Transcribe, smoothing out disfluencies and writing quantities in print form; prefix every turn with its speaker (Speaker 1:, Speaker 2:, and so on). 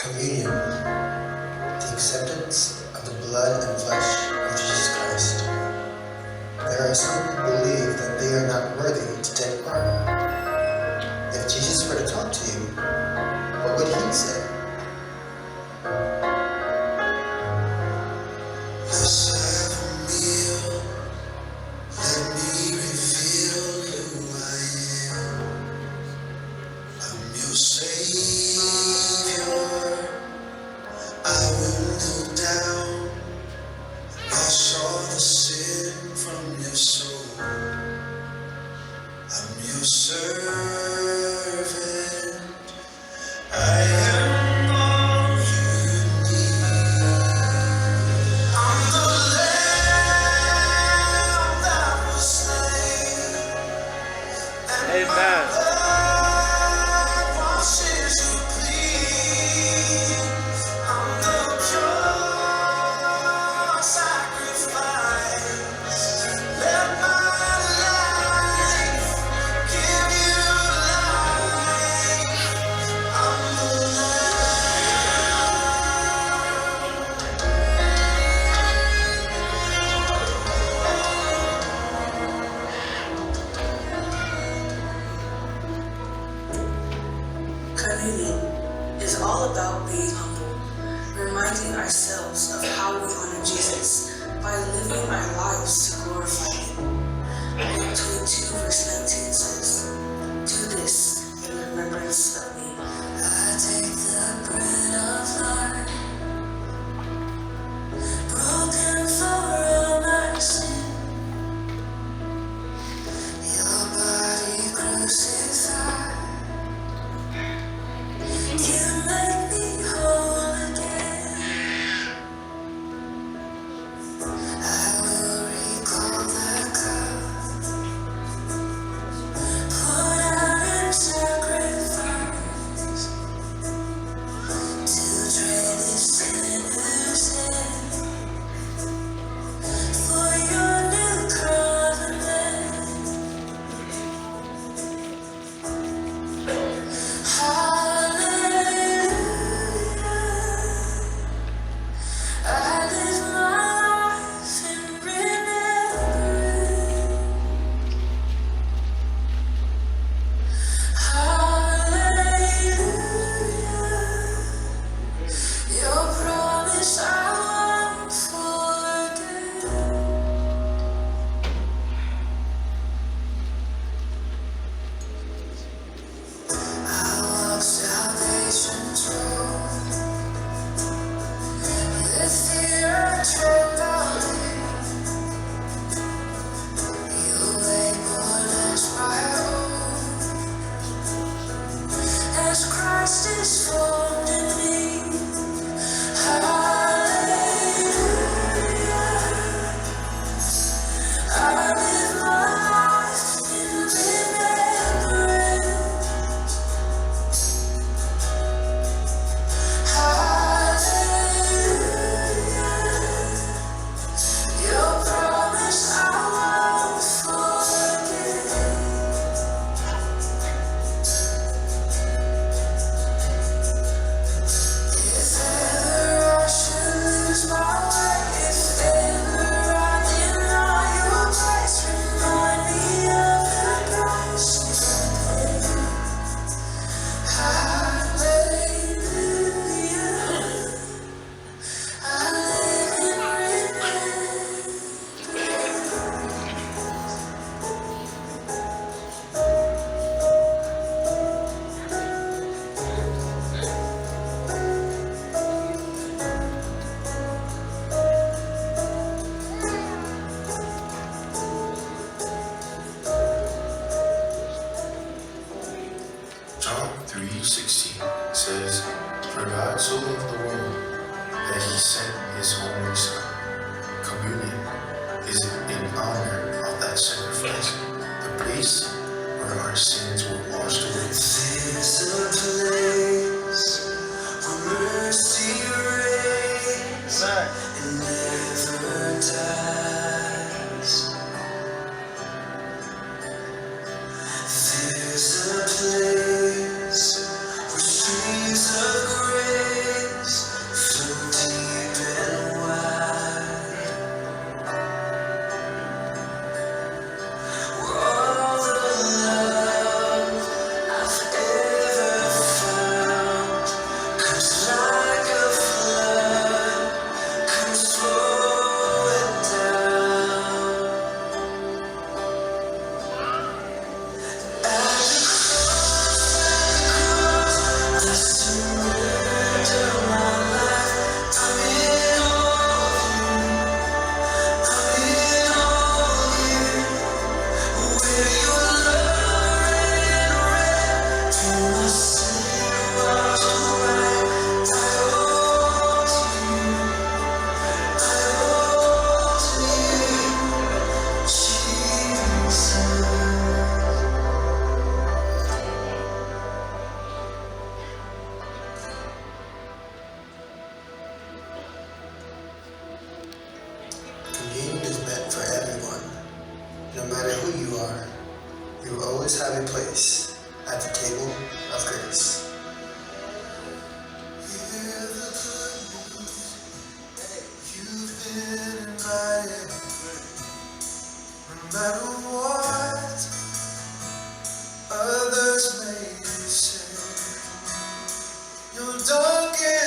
Speaker 1: Communion, the acceptance of the blood and flesh of Jesus Christ. There are some who believe that they are not worthy to take part. If Jesus were to talk to you, what would he say? Let's have a meal. Let me reveal who I am. I'm your Savior. I will kneel down. Wash all the sin from your soul. I'm your servant. I am all you need. I'm the lamb that was slain, and my blood washes you clean. I'm the pure sacrifice. Let my life give you life. I'm the
Speaker 2: Communion is all about being humble, reminding ourselves of how we honor Jesus by living our lives to glorify Him. Luke 22 verse 19 says, "Do this in remembrance of me." I take the bread of life, broken for all my sin, your body crucified. You make me whole again. I will recall the cup, poured out in sacrifice, to trade this sinner's sin for your new covenant. Hallelujah. I live my life in remembrance. Hallelujah. Your promise I won't forget. I walk salvation's road with fear and trembling. You labeled as my own, as Christ is formed in me. Hallelujah. I live my life in remembrance. Hallelujah. Your promise I won't forget. If ever I should lose my way, if ever I deny your grace, remind me of the price you paid. Hallelujah. I live in remembrance.
Speaker 1: John 3:16 says, "For God so loved the world that he sent his only Son." Communion is in honor of that sacrifice, the place where our sins were washed away. There's a place where mercy reigns and never dies. There's a place where streams of grace
Speaker 3: always have a place at the table of grace.
Speaker 1: Hear the good news. You've been invited. No matter what others may say, your darkest